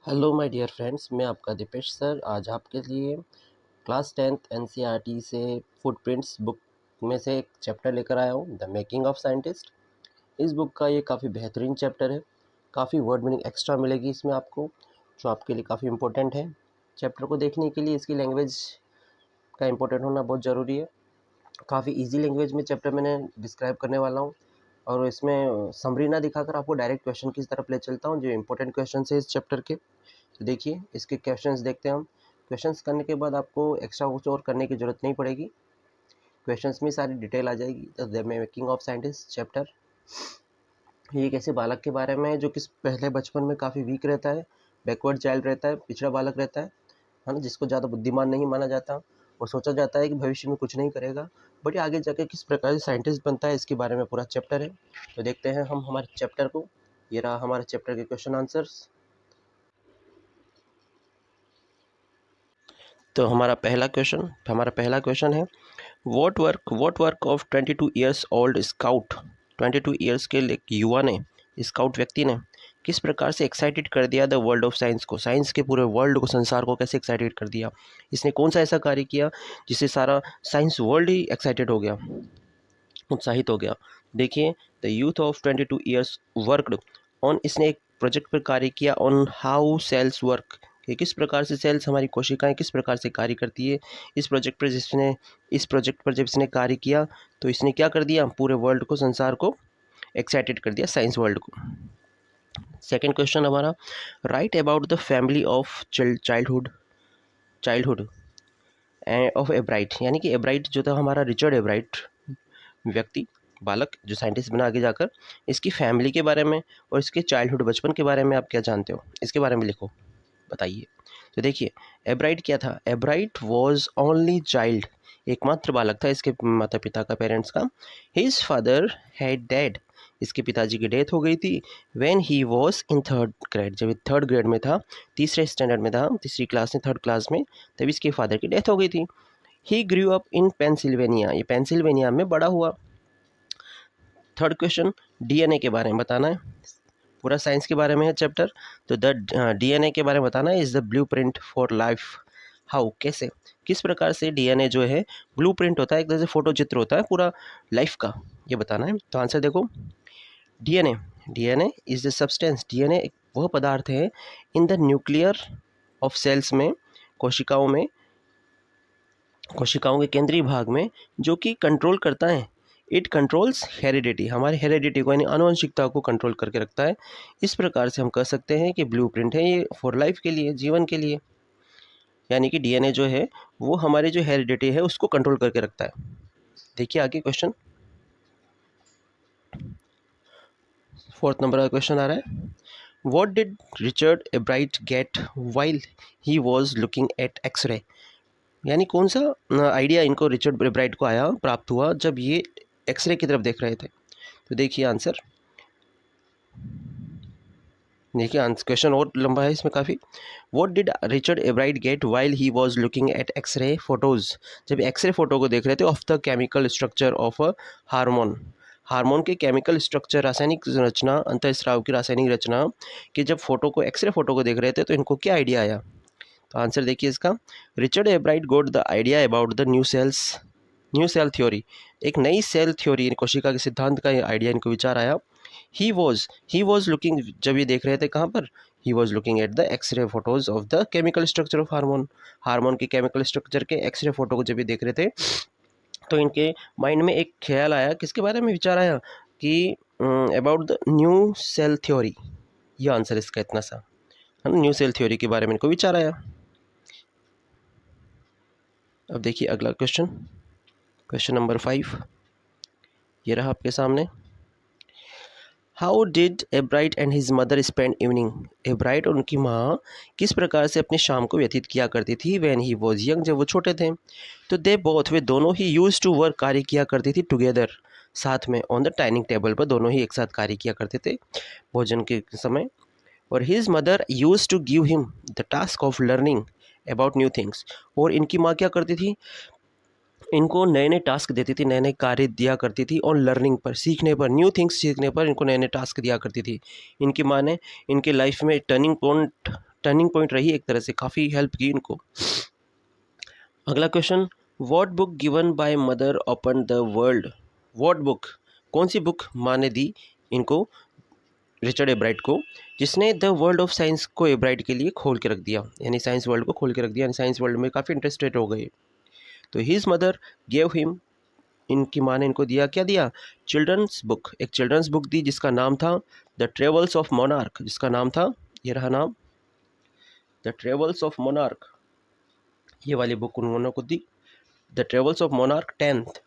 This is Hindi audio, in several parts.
हेलो माय डियर फ्रेंड्स, मैं आपका दीपेश सर आज आपके लिए क्लास 10th एनसीईआरटी से फुटप्रिंट्स बुक में से एक चैप्टर लेकर आया हूँ, द मेकिंग ऑफ साइंटिस्ट। इस बुक का ये काफ़ी बेहतरीन चैप्टर है। काफ़ी वर्ड मीनिंग एक्स्ट्रा मिलेगी इसमें आपको, जो आपके लिए काफ़ी इम्पोर्टेंट है। चैप्टर को देखने के लिए इसकी लैंग्वेज का इम्पोर्टेंट होना बहुत ज़रूरी है। काफ़ी ईजी लैंग्वेज में चैप्टर मैंने डिस्क्राइब करने वाला हूँ और इसमें समरी ना दिखाकर आपको डायरेक्ट क्वेश्चन की तरफ ले चलता हूँ, जो इम्पोर्टेंट क्वेश्चन है इस चैप्टर के। तो देखिए इसके क्वेश्चंस देखते हैं हम। क्वेश्चंस करने के बाद आपको एक्स्ट्रा कुछ और करने की ज़रूरत नहीं पड़ेगी, क्वेश्चंस में सारी डिटेल आ जाएगी। The making of scientist chapter ये एक ऐसे बालक के बारे में जो कि पहले बचपन में काफ़ी वीक रहता है, बैकवर्ड चाइल्ड रहता है, पिछड़ा बालक रहता है ना, जिसको ज़्यादा बुद्धिमान नहीं माना जाता और सोचा जाता है कि भविष्य में कुछ नहीं करेगा, बट ये आगे जाके किस प्रकार से साइंटिस्ट बनता है इसके बारे में पूरा चैप्टर है। तो देखते हैं हम हमारे चैप्टर को। ये रहा हमारे चैप्टर के क्वेश्चन आंसर्स। तो हमारा पहला क्वेश्चन है, what work of 22 years old scout, 22 years के युवा ने, स्काउट व्यक्ति ने किस प्रकार से एक्साइटेड कर दिया द वर्ल्ड ऑफ साइंस को, साइंस के पूरे वर्ल्ड को, संसार को कैसे एक्साइटेड कर दिया। इसने कौन सा ऐसा कार्य किया जिससे सारा साइंस वर्ल्ड ही एक्साइटेड हो गया, उत्साहित हो गया। देखिए, the youth of 22 years worked on, इसने एक प्रोजेक्ट पर कार्य किया, ऑन हाउ सेल्स वर्क, कि किस प्रकार से सेल्स, हमारी कोशिकाएं किस प्रकार से कार्य करती है। इस प्रोजेक्ट पर जब इसने कार्य किया तो इसने क्या कर दिया, पूरे वर्ल्ड को, संसार को एक्साइटेड कर दिया, साइंस वर्ल्ड को। सेकेंड क्वेश्चन हमारा, right about the family of childhood of एब्राइट, यानी कि एब्राइट जो था हमारा रिचर्ड एब्राइट व्यक्ति, बालक जो साइंटिस्ट बना आगे जाकर, इसकी फैमिली के बारे में और इसके चाइल्डहुड, बचपन के बारे में आप क्या जानते हो, इसके बारे में लिखो, बताइए। तो देखिए, एब्राइट क्या था, एब्राइट वॉज ओनली चाइल्ड, एकमात्र बालक था इसके माता पिता का, पेरेंट्स का। हिज फादर हैड डैड, इसके पिताजी की डेथ हो गई थी। When he was in third grade, जब थर्ड ग्रेड में था, तीसरे स्टैंडर्ड में था, तीसरी क्लास में, थर्ड क्लास में, तब इसके फादर की डेथ हो गई थी। ही ग्रू अप इन पेंसिल्वेनिया, ये पेंसिल्वेनिया में बड़ा हुआ। थर्ड क्वेश्चन, डीएनए के बारे में बताना है, पूरा साइंस के बारे में है चैप्टर, तो द डीएनए के बारे में बताना है, is the blueprint for life. How, कैसे, किस प्रकार से डीएनए जो है ब्लूप्रिंट होता है, एक तरह से फोटो चित्र होता है पूरा लाइफ का, ये बताना है। तो आंसर देखो, DNA, DNA is the substance, DNA एक वह पदार्थ है in the nuclear of cells में, कोशिकाओं के केंद्रीय भाग में, जो कि कंट्रोल करता है, इट कंट्रोल्स हेरिडिटी, हमारी हेरिडिटी को, यानी आनुवंशिकता को कंट्रोल करके रखता है। इस प्रकार से हम कह सकते हैं कि ब्लूप्रिंट है ये फॉर लाइफ के लिए, जीवन के लिए, यानी कि डीएनए जो है वो हमारी जो हेरिडिटी है उसको कंट्रोल करके रखता है। देखिए आगे क्वेश्चन, फोर्थ नंबर का क्वेश्चन आ रहा है, what did Richard Ebright get while he was looking at x-ray, यानी कौन सा आइडिया इनको, रिचर्ड ब्राइट को आया, प्राप्त हुआ, जब ये एक्सरे की तरफ देख रहे थे। तो देखिए आंसर, देखिए आंसर, क्वेश्चन और लंबा है इसमें काफ़ी। What did Richard Ebright get while he was looking at x-ray photos, जब एक्सरे फोटो को देख रहे थे, of the chemical structure of a hormone, hormone के केमिकल स्ट्रक्चर, रासायनिक रचना, अंतःस्राव की रासायनिक रचना कि जब फोटो को, एक्सरे फोटो को देख रहे थे, तो इनको क्या आइडिया आया। तो आंसर देखिए इसका, Richard Ebright got the idea about the new cell theory, एक नई सेल थ्योरी, कोशिका के सिद्धांत का आइडिया इनको विचार आया। ही वॉज लुकिंग, जब ये देख रहे थे कहाँ पर, he was looking at the x-ray photos of the chemical structure of hormone, hormone के केमिकल स्ट्रक्चर के एक्सरे फोटो को जब ये देख रहे थे, तो इनके माइंड में एक ख्याल आया, किसके बारे में विचार आया, कि about the new cell theory, ये आंसर इसका इतना सा है ना, न्यू सेल थ्योरी के बारे में इनको विचार आया। अब देखिए अगला क्वेश्चन, क्वेश्चन नंबर 5, ये रहा आपके सामने। How did एब्राइट and his mother spend evening, एब्राइट और उनकी माँ किस प्रकार से अपनी शाम को व्यतीत किया करती थी, व्हेन ही वॉज यंग, जब वो छोटे थे। तो दे बोथ, वे दोनों ही, यूज टू वर्क, कार्य किया करती थी, टुगेदर, साथ में, ऑन द डाइनिंग टेबल पर, दोनों ही एक साथ कार्य किया करते थे भोजन के समय। और his mother use to give him the task of learning about new things, और इनकी माँ क्या करती थी, इनको नए नए टास्क देती थी, नए नए कार्य दिया करती थी, और लर्निंग पर, सीखने पर, न्यू थिंग्स सीखने पर इनको नए नए टास्क दिया करती थी। इनकी माँ ने इनके लाइफ में टर्निंग पॉइंट रही, एक तरह से काफ़ी हेल्प की इनको। अगला question, what book given by mother open the world. What book, कौन सी बुक माँ ने दी इनको, रिचर्ड एब्राइट को, जिसने द वर्ल्ड ऑफ साइंस को एब्राइट के लिए खोल के रख दिया, यानी साइंस वर्ल्ड को खोल के रख दिया, यानी साइंस वर्ल्ड में काफ़ी इंटरेस्टेड हो गए। तो हिज मदर गेव हिम, इनकी माँ ने इनको दिया, क्या दिया, चिल्ड्रंस बुक, एक चिल्ड्रंस बुक दी जिसका नाम था द ट्रेवल्स ऑफ मोनार्क, जिसका नाम था, ये रहा नाम, द ट्रेवल्स ऑफ मोनार्क, ये वाली बुक उन्होंने को दी, the travels of monarch 10th।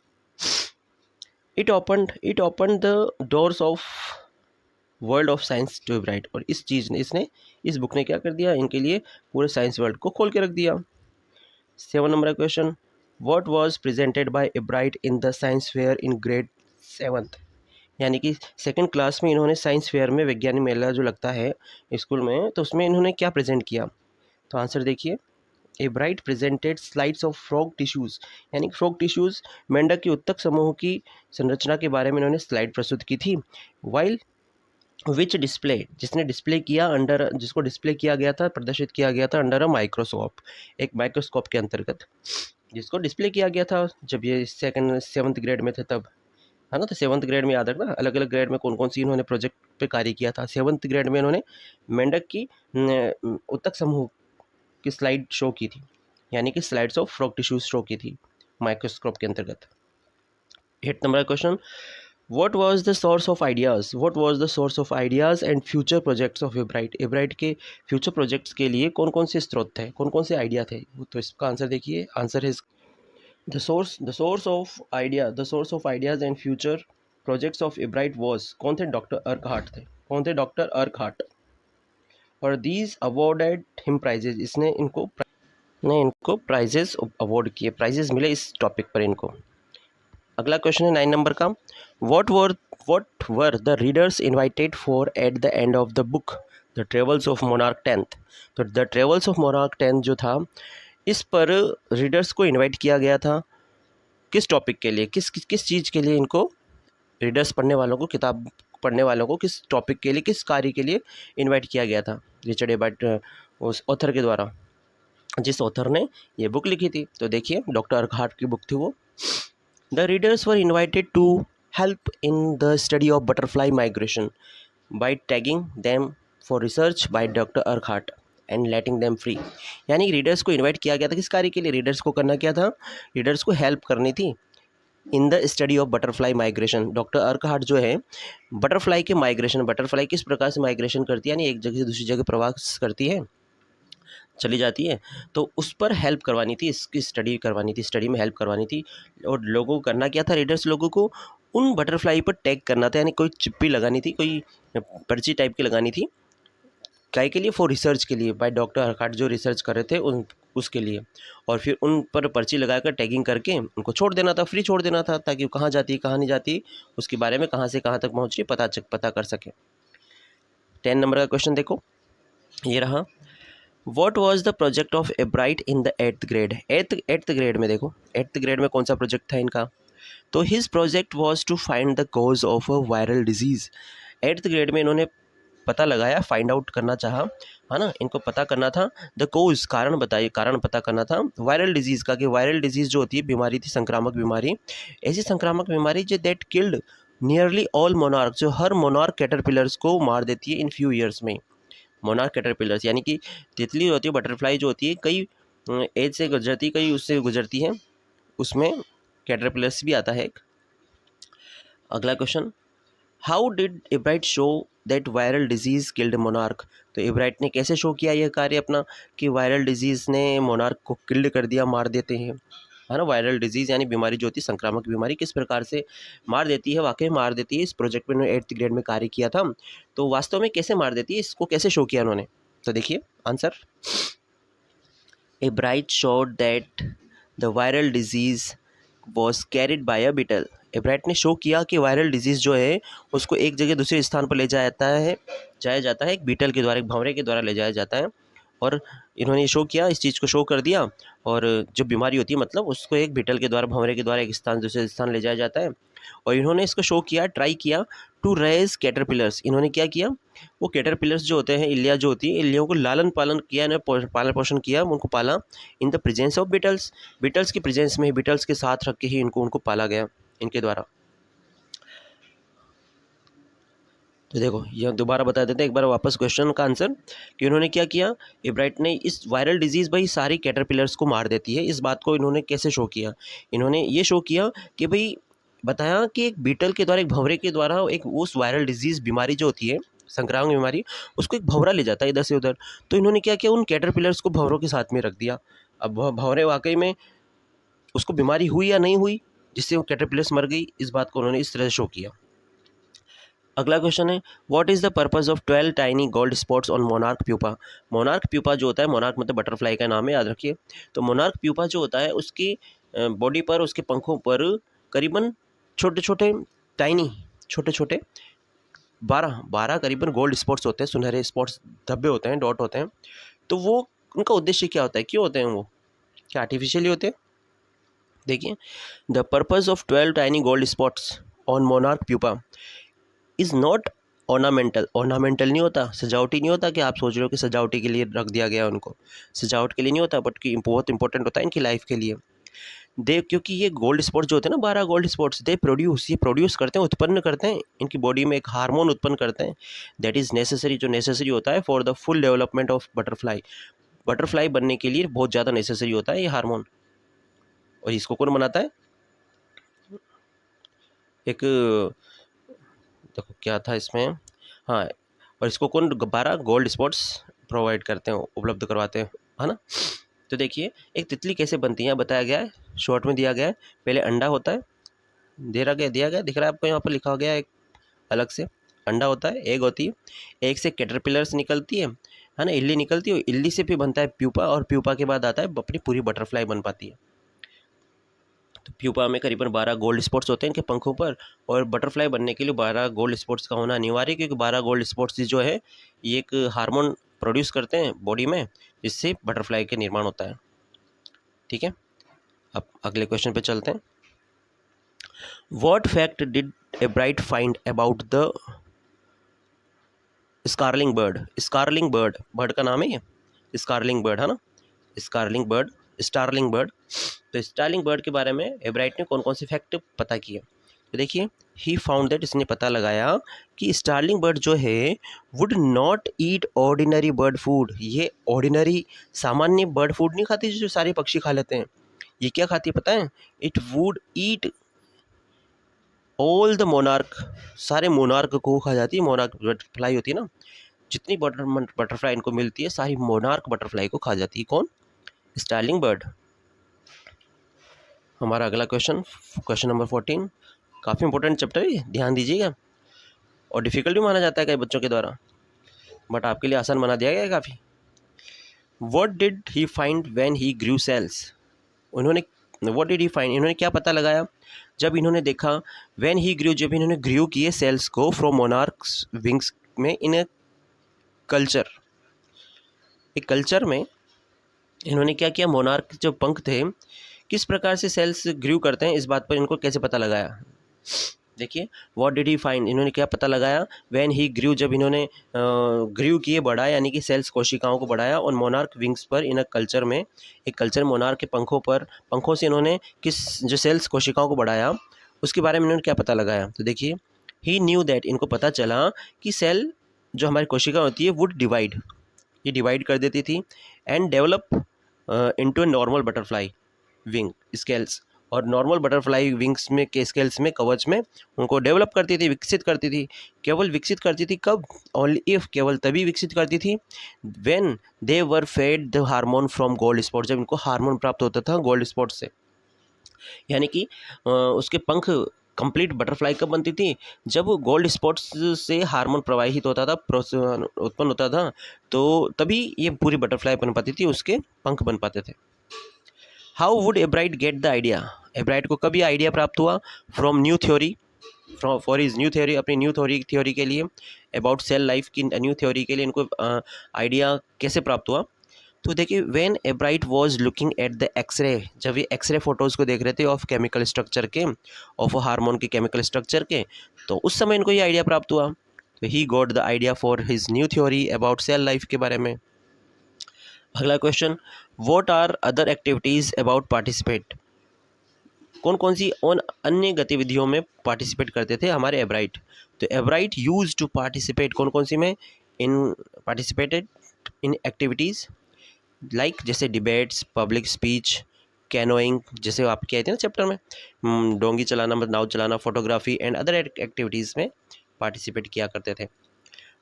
It open the doors of world of science to Ebright, और इस चीज़ ने, इसने, इस बुक ने क्या कर दिया, इनके लिए पूरे साइंस वर्ल्ड को खोल के रख दिया। 7 number question, what was presented by एब्राइट in the science fair in grade 7th, यानी कि सेकंड क्लास में इन्होंने साइंस फेयर में, वैज्ञानिक मेला जो लगता है स्कूल में, तो उसमें इन्होंने क्या प्रेजेंट किया। तो आंसर देखिए, एब्राइट presented slides of frog tissues, यानी फ्रॉग टिश्यूज़, मेंढक की उत्तक समूह की संरचना के बारे में इन्होंने स्लाइड प्रस्तुत की थी। वाइल विच डिस्प्ले, जिसने डिस्प्ले किया अंडर, जिसको डिस्प्ले किया गया था, प्रदर्शित किया गया था अंडर अ माइक्रोस्कोप, एक माइक्रोस्कोप के अंतर्गत जिसको डिस्प्ले किया गया था, जब ये 7th ग्रेड में थे तब, है ना। तो 7th ग्रेड में याद रखना, अलग अलग ग्रेड में कौन कौन सी इन्होंने प्रोजेक्ट पे कार्य किया था। 7th ग्रेड में इन्होंने मेंढक की उत्तक समूह की स्लाइड शो की थी, यानी कि slides of frog tissues show की थी माइक्रोस्कोप के अंतर्गत। 8 number question, What was the source of ideas? What was the source of ideas and future projects of एब्राइट? एब्राइट के फ्यूचर प्रोजेक्ट्स के लिए कौन कौन से स्रोत थे, कौन कौन से आइडिया थे, तो इसका आंसर देखिए, आंसर है the source of ideas and future projects of एब्राइट was, कौन थे, डॉक्टर अर्कहार्ट थे, कौन थे, डॉक्टर अर्कहार्ट। और दीज अवॉर्डेड हिम प्राइजेज, इसने इनको प्राइजेस अवॉर्ड किए, प्राइजेस मिले इस टॉपिक पर इनको। अगला क्वेश्चन है 9 नंबर का, what were the readers invited for at the end of the book the travels of monarch 10th। तो the travels of monarch 10th जो था, इस पर रीडर्स को इनवाइट किया गया था, किस टॉपिक के लिए, किस चीज़ के लिए इनको, रीडर्स, पढ़ने वालों को, किताब पढ़ने वालों को किस टॉपिक के लिए, किस कार्य के लिए इनवाइट किया गया था रिचर्ड एब्राइट, उस ऑथर के द्वारा, जिस ऑथर ने ये बुक लिखी थी। तो देखिए, डॉक्टर अर्कहार्ट की बुक थी वो। The readers were invited to help in the study of butterfly migration by tagging them for research by Dr. Urquhart and letting them free। यानी रीडर्स को इनवाइट किया गया था किस कार्य के लिए, रीडर्स को करना क्या था, रीडर्स को हेल्प करनी थी in the study of butterfly migration. Doctor Urquhart जो है, बटरफ्लाई के माइग्रेशन, बटरफ्लाई किस प्रकार से माइग्रेशन करती है, यानी एक जगह से दूसरी जगह प्रवास करती है, चली जाती है, तो उस पर हेल्प करवानी थी, इसकी स्टडी करवानी थी, स्टडी में हेल्प करवानी थी। और लोगों को करना क्या था, रीडर्स लोगों को उन बटरफ्लाई पर टैग करना था, यानी कोई चिप्पी लगानी थी, कोई पर्ची टाइप की लगानी थी, काय के लिए, फॉर रिसर्च के लिए, बाय डॉक्टर अर्कहार्ट जो रिसर्च कर रहे थे उसके लिए। और फिर उन पर पर्ची लगाकर टैगिंग करके उनको छोड़ देना था, फ्री छोड़ देना था, ताकि वो कहाँ जाती है कहाँ नहीं जाती, उसके बारे में कहाँ से कहाँ तक पहुँच रही पता कर सके। 10 नंबर का क्वेश्चन देखो, ये रहा, what was the project of एब्राइट in the 8th grade. Eighth grade में देखो, 8th ग्रेड में कौन सा प्रोजेक्ट था इनका, तो his project was to find the cause of a viral disease. 8th grade में इन्होंने पता लगाया, फाइंड आउट करना चाहा, है ना, इनको पता करना था, द कोज, कारण बताइए, कारण पता करना था वायरल डिजीज़ का, कि वायरल डिजीज़ जो होती है, बीमारी थी, संक्रामक बीमारी, ऐसी संक्रामक बीमारी जो that killed nearly all monarch, जो हर मोनार्क कैटरपिलर्स को मार देती है इन फ्यू ईयर्स में। मोनार्क कैटरपिलर्स यानी कि तितली होती है, बटरफ्लाई जो होती है, कई एज से गुजरती है, कई उससे गुजरती है, उसमें कैटरपिलर्स भी आता है एक। अगला question, how did एब्राइट show that viral disease killed monarch. तो एब्राइट ने कैसे शो किया यह कार्य अपना, कि वायरल डिजीज़ ने मोनार्क को किल्ड कर दिया, मार देते हैं, है ना। वायरल डिजीज़ यानी बीमारी जो होती है, संक्रामक बीमारी, किस प्रकार से मार देती है, वाकई मार देती है। इस प्रोजेक्ट में उन्होंने 8th ग्रेड में कार्य किया था, तो वास्तव में कैसे मार देती है, इसको कैसे शो किया उन्होंने, तो देखिए answer, Ebright showed that the viral disease was carried by a beetle. Ebright ने शो किया कि वायरल डिजीज़ जो है उसको एक जगह दूसरे स्थान पर ले जाया जाता है एक बीटल के द्वारा, एक भंवरे के द्वारा ले जाया जाता है, और इन्होंने शो किया, इस चीज़ को शो कर दिया। और जो बीमारी होती है मतलब उसको एक बीटल के द्वारा, भंवरे के द्वारा एक स्थान दूसरे स्थान ले जाया जाता है। और इन्होंने इसको शो किया, ट्राई किया टू रेज कैटरपिलर्स। इन्होंने क्या किया, वो कैटरपिलर्स जो होते हैं, इल्लियाँ जो होती है, इल्लियों को लालन पालन किया, इन्हें पालन पोषण किया, उनको पाला in the presence of beetles. Beetles की प्रेजेंस में, बीटल्स के साथ रख के ही उनको पाला गया इनके द्वारा। तो देखो यह दोबारा बता देते हैं एक बार वापस क्वेश्चन का आंसर, कि उन्होंने क्या किया, एब्राइट ने इस वायरल डिजीज़ भाई सारी कैटरपिलर्स को मार देती है, इस बात को इन्होंने कैसे शो किया। इन्होंने ये शो किया कि भाई बताया कि एक बीटल के द्वारा, एक भंवरे के द्वारा, एक उस वायरल डिजीज़ बीमारी जो होती है, संक्रामक बीमारी, उसको एक भंवरा ले जाता है इधर से उधर। तो इन्होंने क्या किया, उन कैटरपिलर्स को भंवरों के साथ में रख दिया। अब वह भंवरे वाकई में उसको बीमारी हुई या नहीं हुई जिससे वो कैटरपिलर्स मर गई, इस बात को उन्होंने इस तरह से शो किया। अगला क्वेश्चन है, what is the purpose of 12 tiny gold spots on monarch pupa. Monarch pupa जो होता है, मोनार्क मतलब बटरफ्लाई का नाम है, याद रखिए। तो मोनार्क प्यूपा जो होता है, उसकी बॉडी पर, उसके पंखों पर करीबन छोटे छोटे टाइनी, छोटे छोटे 12 करीबन गोल्ड स्पॉट्स होते हैं, सुनहरे स्पॉट्स, धब्बे होते हैं, डॉट होते हैं। तो वो उनका उद्देश्य क्या होता है, क्यों होते हैं वो, क्या आर्टिफिशियली होते हैं? देखिए, the purpose of 12 tiny gold spots on monarch pupa is not ornamental. Ornamental नहीं होता, सजावटी नहीं होता कि आप सोच रहे हो कि सजावटी के लिए रख दिया गया उनको, सजावट के लिए नहीं होता, बट कि बहुत इंपॉर्टेंट होता है इनकी लाइफ के लिए। दे, क्योंकि ये गोल्ड स्पॉट्स जो होते हैं ना, 12 गोल्ड स्पॉट्स, दे प्रोड्यूस, ये प्रोड्यूस करते हैं, उत्पन्न करते हैं, इनकी बॉडी में एक हार्मोन उत्पन्न करते हैं, दैट इज़ नेसेसरी, जो नेसेसरी होता है for the full development of butterfly. Butterfly बनने के लिए बहुत ज़्यादा नेसेसरी होता है ये हार्मोन। और इसको कौन बनाता है, एक, देखो क्या था इसमें, हाँ, और इसको कौन 12 गोल्ड स्पॉट्स प्रोवाइड करते हैं, उपलब्ध करवाते हैं, है ना। तो देखिए एक तितली कैसे बनती है बताया गया है, शॉर्ट में दिया गया है। पहले अंडा होता है, दिया गया, दिख रहा है आपको, यहाँ पर लिखा गया है एक अलग से, अंडा होता है, एग होती है, एग से कैटरपिलर्स निकलती है ना, इल्ली निकलती है, इल्ली से फिर बनता है प्यूपा, और प्यूपा के बाद आता है अपनी पूरी बटरफ्लाई बन पाती है। तो प्यूपा में करीबन 12 गोल्ड स्पॉट्स होते हैं इनके पंखों पर, और बटरफ्लाई बनने के लिए 12 गोल्ड स्पॉट्स का होना अनिवार्य है, क्योंकि 12 गोल्ड स्पॉट्स जो है ये एक हार्मोन प्रोड्यूस करते हैं बॉडी में, जिससे बटरफ्लाई के निर्माण होता है। ठीक है, अब अगले क्वेश्चन पे चलते हैं। What fact did Ebright find about the starling bird. Starling bird, bird का नाम है ये, स्कारलिंग बर्ड, है ना, स्कारलिंग बर्ड, स्टारलिंग बर्ड। तो स्टारलिंग बर्ड के बारे में एब्राइट ने कौन कौन से फैक्ट पता किए, तो देखिए, ही फाउंड दैट, इसने पता लगाया कि स्टारलिंग बर्ड जो है would not eat ordinary bird food. ये ऑर्डिनरी सामान्य बर्ड फूड नहीं खाती जो सारे पक्षी खा लेते हैं, ये क्या खाती है पता है, it would eat all the monarch, सारे मोनार्क को खा जाती है। मोनार्क बटरफ्लाई होती है ना, जितनी बटरफ्लाई इनको मिलती है सारी मोनार्क बटरफ्लाई को खा जाती है। कौन, स्टारलिंग बर्ड। हमारा अगला क्वेश्चन, क्वेश्चन नंबर 14, काफ़ी इंपॉर्टेंट चैप्टर है, ध्यान दीजिएगा, और डिफ़िकल्ट भी माना जाता है कई बच्चों के द्वारा, बट आपके लिए आसान बना दिया गया है काफ़ी। What did he find when he grew cells. उन्होंने, व्हाट डिड ही फाइंड, इन्होंने क्या पता लगाया जब इन्होंने देखा, व्हेन ही ग्रू, जब इन्होंने ग्रू किए सेल्स को फ्रॉम मोनार्क्स विंग्स में, इन ए कल्चर, एक कल्चर में इन्होंने क्या किया, मोनार्क जो पंख थे किस प्रकार से सेल्स ग्रू करते हैं, इस बात पर इनको कैसे पता लगाया। देखिए, व्हाट डिड ही फाइंड, इन्होंने क्या पता लगाया, व्हेन ही ग्रू, जब इन्होंने ग्रू किए, बढ़ाया, यानी कि सेल्स कोशिकाओं को बढ़ाया, और मोनार्क विंग्स पर, इन अ कल्चर में, एक कल्चर मोनार्क के पंखों पर, पंखों से इन्होंने किस, जो सेल्स कोशिकाओं को बढ़ाया, उसके बारे में इन्होंने क्या पता लगाया। तो देखिए, ही न्यू दैट, इनको पता चला कि सेल जो हमारी कोशिका होती है वुड डिवाइड, ये डिवाइड कर देती थी, and develop into normal butterfly wing scales, और नॉर्मल बटरफ्लाई विंग्स में के स्केल्स में, कवच में उनको डेवलप करती थी, विकसित करती थी। केवल विकसित करती थी कब, ओनली इफ़, केवल तभी विकसित करती थी when they were fed the hormone from gold spot, जब इनको हार्मोन प्राप्त होता था गोल्ड स्पॉट से। यानी कि उसके पंख कंप्लीट बटरफ्लाई कब बनती थी, जब गोल्ड स्पॉट्स से हार्मोन प्रवाहित होता था, उत्पन्न होता था, तो तभी ये पूरी बटरफ्लाई बन पाती थी, उसके पंख बन पाते थे। How would Ebright get the idea, Ebright को कभी आइडिया प्राप्त हुआ, from new theory, from for is new theory, अपनी न्यू थ्योरी के लिए, अबाउट सेल लाइफ की न्यू थ्योरी के लिए इनको आइडिया कैसे प्राप्त हुआ। तो देखिए when Ebright was looking at the X-ray, जब ये एक्सरे फोटोज़ को देख रहे थे ऑफ केमिकल स्ट्रक्चर के, ऑफ हार्मोन के केमिकल स्ट्रक्चर के, तो उस समय इनको ये आइडिया प्राप्त हुआ। तो he got the idea for his new theory about cell life के बारे में। अगला question, what are other activities about participate, कौन कौन सी उन अन्य गतिविधियों में पार्टिसिपेट करते थे हमारे एब्राइट। तो एब्राइट यूज टू पार्टिसिपेट कौन कौन सी में, इन पार्टिसिपेटेड इन एक्टिविटीज़ लाइक जैसे डिबेट्स, पब्लिक स्पीच, कैनोइंग, जैसे आप क्या थे ना चैप्टर में, डोंगी चलाना, मतलब नाव चलाना, फोटोग्राफी एंड अदर एक्टिविटीज़ में पार्टिसिपेट किया करते थे।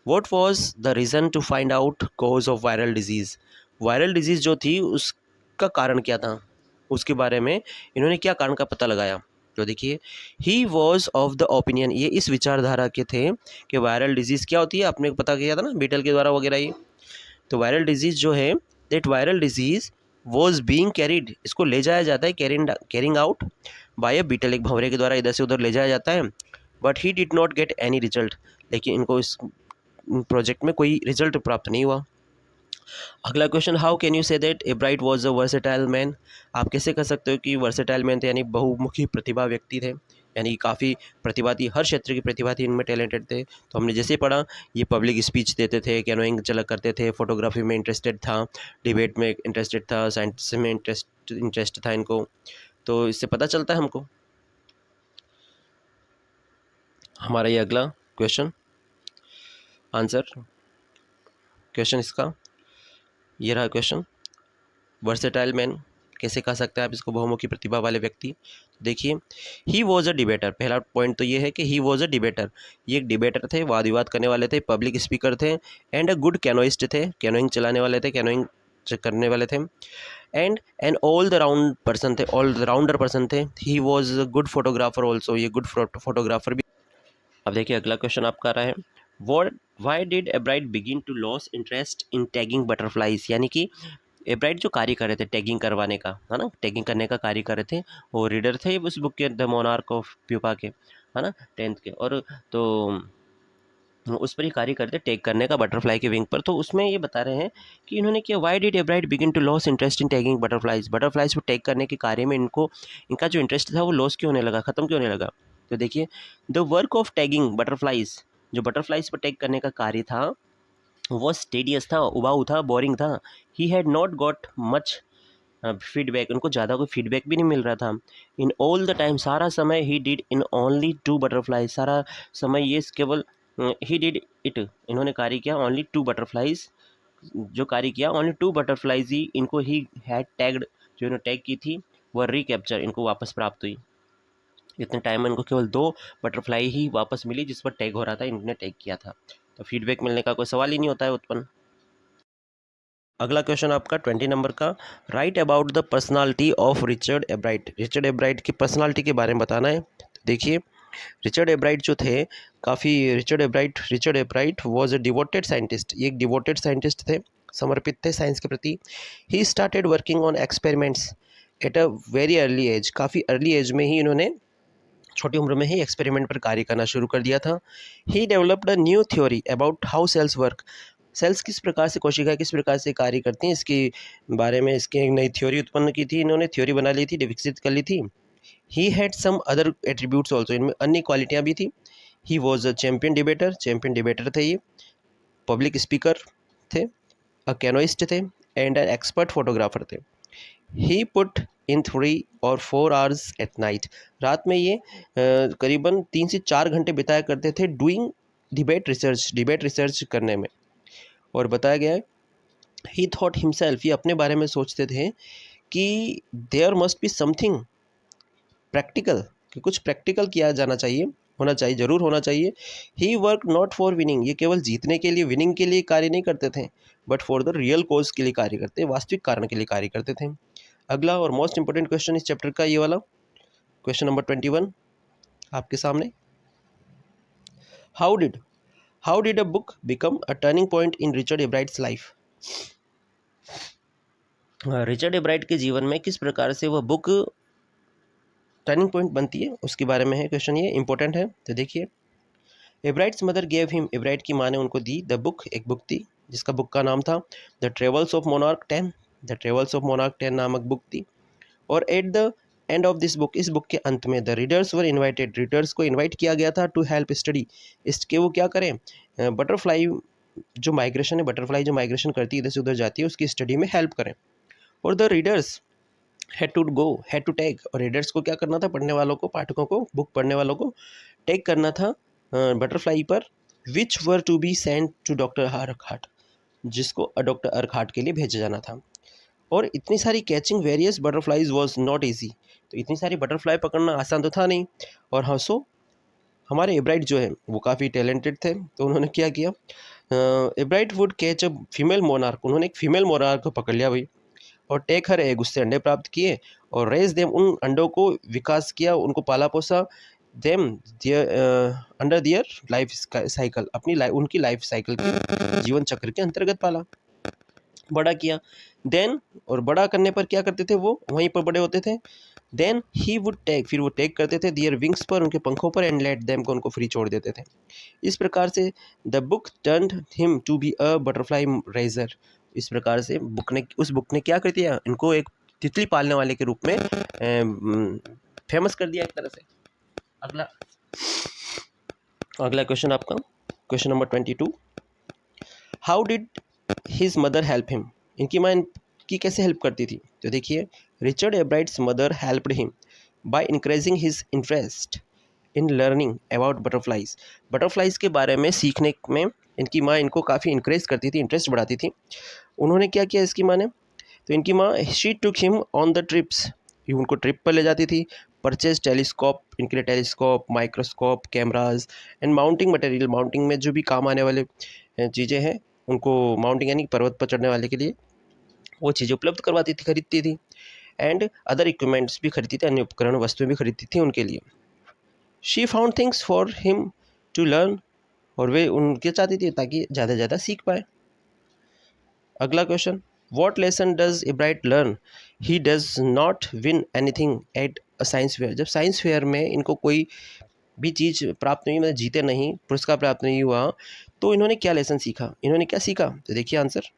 What was the reason to find out cause of viral disease, viral disease जो थी उसका कारण क्या था, उसके बारे में इन्होंने क्या कारण का पता लगाया। तो देखिए, he was of the opinion, ये इस विचारधारा के थे कि वायरल डिजीज़ क्या होती है, आपने पता किया था ना बीटल के द्वारा वगैरह ये। तो वायरल डिजीज़ जो है, that viral disease was being carried, इसको ले जाया जाता है carrying out by a beetle, एक भंवरे के द्वारा इधर से उधर ले जाया जाता है। But he did not get any result, लेकिन इनको इस प्रोजेक्ट में कोई रिजल्ट प्राप्त नहीं हुआ। अगला question, how can you say that एब्राइट was a versatile man, आप कैसे कर सकते हो कि वर्सेटाइल मैन थे, यानी बहुमुखी प्रतिभा व्यक्ति थे, यानी काफ़ी प्रतिभा थी, हर क्षेत्र की प्रतिभा थी, इनमें टैलेंटेड थे। तो हमने जैसे पढ़ा, ये पब्लिक स्पीच देते थे, कैनोइंग चला करते थे, फोटोग्राफी में इंटरेस्टेड था, डिबेट में इंटरेस्टेड था, साइंस में इंटरेस्ट था इनको। तो इससे पता चलता है हमको। हमारा ये अगला क्वेश्चन, आंसर क्वेश्चन इसका ये रहा क्वेश्चन, वर्सेटाइल मैन कैसे कह सकते हैं आप इसको, बहुमुखी प्रतिभा वाले व्यक्ति। देखिए, ही वॉज अ डिबेटर, पहला पॉइंट तो ये है कि ही वॉज अ डिबेटर, ये एक डिबेटर थे, वाद विवाद करने वाले थे, पब्लिक स्पीकर थे, एंड अ गुड कैनोइस्ट थे, कैनोइंग चलाने वाले थे, कैनोइंग करने वाले थे, and an all the round person थे, ऑल राउंडर पर्सन थे। He was a good photographer also, ये गुड फोटोग्राफर भी। अब देखिए अगला क्वेश्चन आपका रहा है, what why did Ebright begin to lose interest in tagging butterflies, यानी कि एब्राइट जो कार्य कर रहे थे टैगिंग करवाने का, है ना, टैगिंग करने का कार्य कर रहे थे, वो रीडर थे उस बुक के, द मोनार्क ऑफ प्यूपा के, है ना, 10th के, और तो उस पर ही कार्य करते टैग करने का बटरफ्लाई के विंग पर। तो उसमें ये बता रहे हैं कि इन्होंने किया, why did Ebright begin to lose interest in tagging butterflies, butterflies को टैग करने के कार्य में इनका जो इंटरेस्ट था वो लॉस क्यों होने लगा, ख़त्म क्यों होने लगा। तो देखिए, the work of tagging butterflies, जो बटरफ्लाइज पर टैग करने का कार्य था वो स्टेडियस था, उबाऊ था, बोरिंग था। He had not got much feedback, उनको ज़्यादा कोई फीडबैक भी नहीं मिल रहा था। इन ऑल द टाइम, सारा समय, he did in only 2 butterflies, सारा समय ये केवल ही डिड इट, इन्होंने कार्य किया ओनली 2 बटरफ्लाइज, जो कार्य किया ओनली 2 बटरफ्लाइज ही इनको ही हैड टैग्ड, जो इन्होंने टैग की थी वह रिकैप्चर, इनको वापस प्राप्त हुई। इतने टाइम में इनको केवल 2 बटरफ्लाई ही वापस मिली जिस पर टैग हो रहा था, इन्होंने टैग किया था। तो फीडबैक मिलने का कोई सवाल ही नहीं होता है उत्पन्न। अगला क्वेश्चन आपका 20 नंबर का, right about the personality of Richard एब्राइट, Richard एब्राइट की पर्सनालिटी के बारे में बताना है। तो देखिए, रिचर्ड एब्राइट जो थे काफ़ी, Richard एब्राइट was a devoted scientist, ये एक डिवोटेड साइंटिस्ट थे, समर्पित थे साइंस के प्रति। He started working on experiments at a very early age, काफ़ी अर्ली एज में ही इन्होंने, छोटी उम्र में ही एक्सपेरिमेंट पर कार्य करना शुरू कर दिया था। He developed a new theory about how cells work, cells किस प्रकार से, कोशिकाएं किस प्रकार से कार्य करती हैं, इसके बारे में इसकी एक नई थ्योरी उत्पन्न की थी इन्होंने, थ्योरी बना ली थी, विकसित कर ली थी। He had some other attributes also, इनमें अन्य क्वालिटियाँ भी थी। He was a champion debater थे ये, पब्लिक स्पीकर थे, अ कैनोइस्ट थे, एंड एन एक्सपर्ट फोटोग्राफर थे। He put in 3 or 4 hours at night, रात में ये करीबन 3 से 4 घंटे बिताया करते थे डूइंग डिबेट रिसर्च करने में। और बताया गया है, ही थॉट हिमसेल्फ, ये अपने बारे में सोचते थे कि there must be something practical, कि कुछ प्रैक्टिकल किया जाना चाहिए, होना चाहिए, ज़रूर होना चाहिए। ही वर्क नॉट फॉर विनिंग, ये केवल जीतने के लिए, विनिंग के लिए कार्य नहीं करते थे, बट फॉर द रियल कोज के लिए कार्य करते, वास्तविक कारण के लिए कार्य करते थे। अगला और मोस्ट इंपॉर्टेंट क्वेश्चन इस चैप्टर का ये वाला, क्वेश्चन नंबर 21 आपके सामने, how did how did a book become a turning point in Richard Ebright's life, Richard Ebright के जीवन में किस प्रकार से वह बुक टर्निंग पॉइंट बनती है, उसके बारे में है क्वेश्चन, ये इंपॉर्टेंट है। तो देखिए, एब्राइट्स मदर गेव हिम, एब्राइट की माँ ने उनको दी, द बुक, एक बुक थी, जिसका बुक का नाम था the travels of monarch 10। The travels of monarch 10 नामक बुक थी। और at the end of this book, इस बुक के अंत में, the readers were invited, readers को इन्वाइट किया गया था टू हेल्प स्टडी, इसके वो क्या करें, बटरफ्लाई जो माइग्रेशन है, बटरफ्लाई जो माइग्रेशन करती है इधर से उधर जाती है, उसकी स्टडी में हेल्प करें। और the readers had to take, और रीडर्स को क्या करना था, पढ़ने वालों को, पाठकों को, बुक पढ़ने वालों को टेक करना था बटरफ्लाई पर, which were to be sent to doctor Urquhart, जिसको डॉक्टर अर्कहार्ट के लिए भेजा जाना था। और इतनी सारी catching various butterflies was not easy, तो इतनी सारी बटरफ्लाई पकड़ना आसान तो था नहीं। और हाँ, सो हमारे एब्राइट जो है वो काफ़ी टैलेंटेड थे, तो उन्होंने क्या किया, एब्राइट would catch a female monarch, उन्होंने एक फीमेल मोनार्क को पकड़ लिया भाई, और टेक हर एग, उससे अंडे प्राप्त किए, और रेज देम, उन अंडों को विकास किया, उनको पाला पोसा, them their under their life cycle, अपनी उनकी लाइफ साइकिल के जीवन चक्र के अंतर्गत पाला, बड़ा किया। देन, और बड़ा करने पर क्या करते थे, वो वहीं पर बड़े होते थे। देन ही वुड टेक, फिर वो टेक करते थे दियर विंग्स पर, उनके पंखों पर, एंड लेट देम, को उनको फ्री छोड़ देते थे। इस प्रकार से the book turned him to be a butterfly raiser, इस प्रकार से उस बुक ने क्या कर दिया, इनको एक तितली पालने वाले के रूप में फेमस कर दिया एक तरह से। अगला क्वेश्चन आपका, question number 22, how did his mother help him, इनकी माँ इनकी कैसे हेल्प करती थी। तो देखिए, Richard Ebright's mother helped him by increasing his interest in learning about butterflies, butterflies के बारे में सीखने में इनकी माँ इनको काफ़ी इंकरेज करती थी, इंटरेस्ट बढ़ाती थी। उन्होंने क्या किया इसकी माँ ने, तो इनकी माँ, she took him on the trips, ये उनको ट्रिप पर ले जाती थी, परचेज टेलीस्कोप, इनके लिए telescope, microscope, cameras, and mounting material, mounting में जो भी काम आने वाले चीज़ें हैं उनको, माउंटिंग यानी पर्वत पर चढ़ने वाले के लिए वो चीज़ें उपलब्ध करवाती थी, खरीदती थी। एंड अदर इक्विपमेंट्स भी खरीदती थी, अन्य उपकरण वस्तुएं भी खरीदती थी उनके लिए। She found things for him to learn, और वे उनके चाहती थी ताकि ज़्यादा से ज़्यादा सीख पाए। अगला question, what lesson does एब्राइट learn, he does not win anything at a science fair, जब साइंस फेयर में इनको कोई भी चीज़ प्राप्त नहीं, मतलब जीते नहीं, पुरस्कार प्राप्त नहीं हुआ, तो इन्होंने क्या लेसन सीखा, इन्होंने क्या सीखा, तो देखिए answer,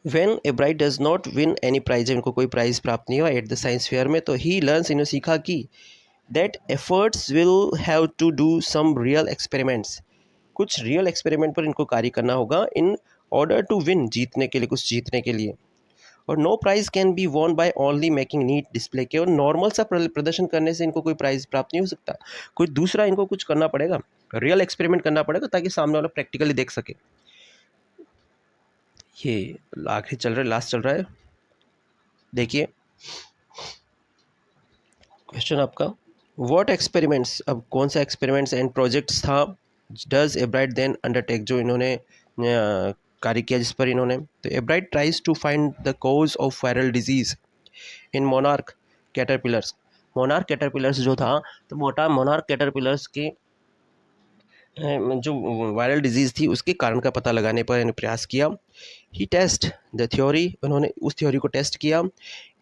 when Ebright does not win any prize, इनको कोई प्राइज़ प्राप्त नहीं हुआ एट द साइंस फेयर में, तो ही लर्न्स, इन्होंने सीखा कि that efforts will have to do some real experiments, कुछ रियल एक्सपेरिमेंट पर इनको कार्य करना होगा, इन ऑर्डर टू विन, जीतने के लिए, कुछ जीतने के लिए। और no prize can be won by only making neat display, केवल नॉर्मल सा प्रदर्शन करने से इनको कोई प्राइज प्राप्त नहीं हो सकता, कोई दूसरा इनको कुछ करना पड़ेगा, रियल एक्सपेरिमेंट करना पड़ेगा, ताकि सामने वाला प्रैक्टिकली देख सके। ये आखिरी चल रहा है, लास्ट चल रहा है, देखिए क्वेश्चन आपका, व्हाट एक्सपेरिमेंट्स, अब कौन सा एक्सपेरिमेंट्स एंड प्रोजेक्ट्स था, डज एब्राइट देन अंडरटेक, जो इन्होंने कार्य किया जिस पर इन्होंने, तो Ebright tries to find the cause of viral disease in monarch caterpillars, monarch caterpillars जो था, तो मोनार्क कैटरपिलर्स के जो वायरल डिजीज़ थी उसके कारण का पता लगाने पर इन्होंने प्रयास किया। ही टेस्ट द थ्योरी, उन्होंने उस थ्योरी को टेस्ट किया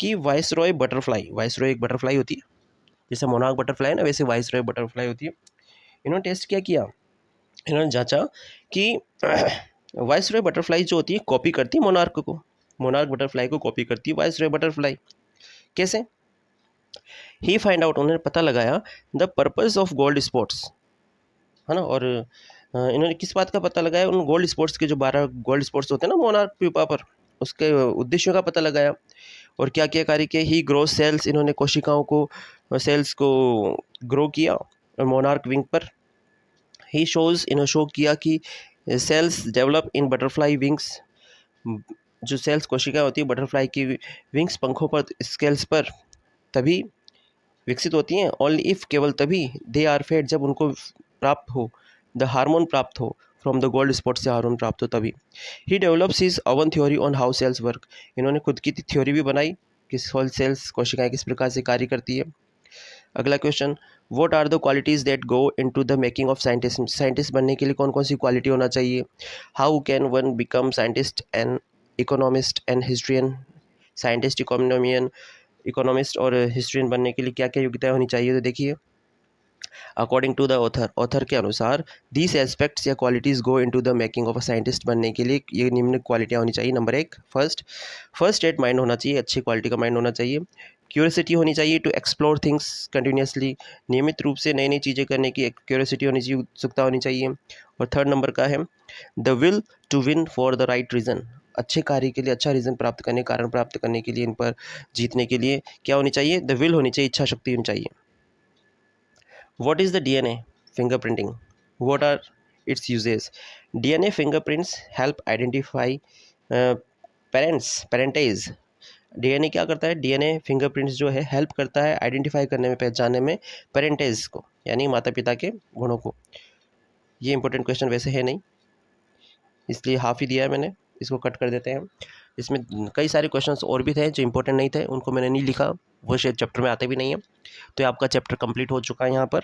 कि वाइसरॉय बटरफ्लाई, वाइसरॉय एक बटरफ्लाई होती है, जैसे मोनार्क बटरफ्लाई है ना, वैसे वाइसरॉय बटरफ्लाई होती है। इन्होंने टेस्ट क्या किया, इन्होंने जांचा कि वाइसरॉय बटरफ्लाई जो होती है कॉपी करती है मोनार्क को, मोनार्क बटरफ्लाई को कॉपी करती है वाइसरॉय बटरफ्लाई, कैसे, ही फाइंड आउट, उन्होंने पता लगाया the purpose of gold spots, है ना, और इन्होंने किस बात का पता लगाया, उन गोल्ड स्पॉट्स के जो 12 गोल्ड स्पॉट्स होते हैं ना मोनार्क प्यूपा पर, उसके उद्देश्यों का पता लगाया। और क्या क्या कार्य किए, ही ग्रो सेल्स, इन्होंने कोशिकाओं को, सेल्स को ग्रो किया मोनार्क विंग पर। ही शोज़, इन्होंने शो किया कि cells develop in butterfly wings, जो सेल्स कोशिकाएं होती है बटरफ्लाई की विंग्स, पंखों पर, स्केल्स पर, तभी विकसित होती हैं, ओनली इफ़, केवल तभी, दे आर फेड, जब उनको प्राप्त हो, द हार्मोन प्राप्त हो, फ्रॉम द गोल्ड स्पॉट से हार्मोन प्राप्त हो तभी। He develops his own theory on how cells work, इन्होंने खुद की थ्योरी भी बनाई कि सेल्स, कोशिकाएं किस प्रकार से कार्य करती है। अगला question, what are the qualities that go into the making of scientist, scientist बनने के लिए कौन कौन सी क्वालिटी होना चाहिए, how can one become scientist and economist and historian, scientist, economist और हिस्ट्रियन बनने के लिए क्या क्या योग्यताएं होनी चाहिए, तो देखिए, अकॉर्डिंग टू द ऑथर के अनुसार दीज एस्पेक्ट्स या qualities go into the making of a scientist बनने के लिए ये निम्न क्वालिटियाँ होनी चाहिए। नंबर 1, फर्स्ट स्टेट माइंड होना चाहिए, अच्छी क्वालिटी का माइंड होना चाहिए। क्यूरियोसिटी होनी चाहिए टू एक्सप्लोर थिंग्स कंटिन्यूसली, नियमित रूप से नई नई चीज़ें करने की एक क्यूरियोसिटी होनी चाहिए, उत्सुकता होनी चाहिए। और थर्ड नंबर का है the will to win for the right reason, अच्छे कार्य के लिए अच्छा रीज़न प्राप्त करने, कारण प्राप्त करने के लिए, इन पर जीतने के लिए क्या होनी चाहिए, द विल होनी चाहिए, इच्छा शक्ति होनी चाहिए। What is the DNA fingerprinting? What are its uses? DNA fingerprints help identify parentage। DNA क्या करता है? DNA फिंगरप्रिंट्स जो है हेल्प करता है आइडेंटिफाई करने में, पहचानने में पेरेंटेज को, यानी माता पिता के गुणों को। ये इंपॉर्टेंट क्वेश्चन वैसे है नहीं, इसलिए हाफ ही दिया है मैंने, इसको कट कर देते हैं। इसमें कई सारे क्वेश्चंस और भी थे जो इंपॉर्टेंट नहीं थे, उनको मैंने नहीं लिखा, वो शायद चैप्टर में आते भी नहीं है। तो ये आपका चैप्टर कंप्लीट हो चुका है यहाँ पर।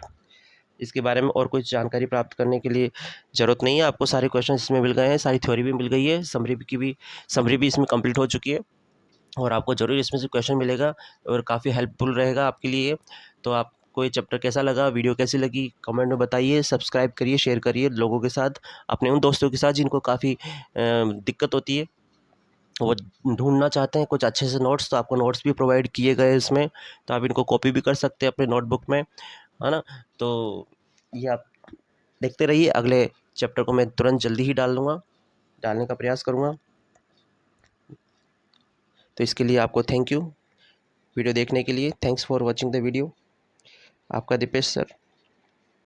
इसके बारे में और कुछ जानकारी प्राप्त करने के लिए ज़रूरत नहीं है, आपको सारे क्वेश्चन इसमें मिल गए हैं, सारी थ्योरी भी मिल गई है, समरी भी इसमें कंप्लीट हो चुकी है, और आपको ज़रूर इसमें से क्वेश्चन मिलेगा और काफ़ी हेल्पफुल रहेगा आपके लिए। तो आपको ये चैप्टर कैसा लगा, वीडियो कैसी लगी, कमेंट में बताइए, सब्सक्राइब करिए, शेयर करिए लोगों के साथ, अपने उन दोस्तों के साथ जिनको काफ़ी दिक्कत होती है, वो ढूंढना चाहते हैं कुछ अच्छे से नोट्स, तो आपको नोट्स भी प्रोवाइड किए गए इसमें, तो आप इनको कॉपी भी कर सकते हैं अपने नोटबुक में, है ना। तो ये आप देखते रहिए, अगले चैप्टर को मैं तुरंत जल्दी ही डालने का प्रयास करूँगा। तो इसके लिए आपको थैंक यू, वीडियो देखने के लिए, thanks for watching the video. आपका दीपेश सर।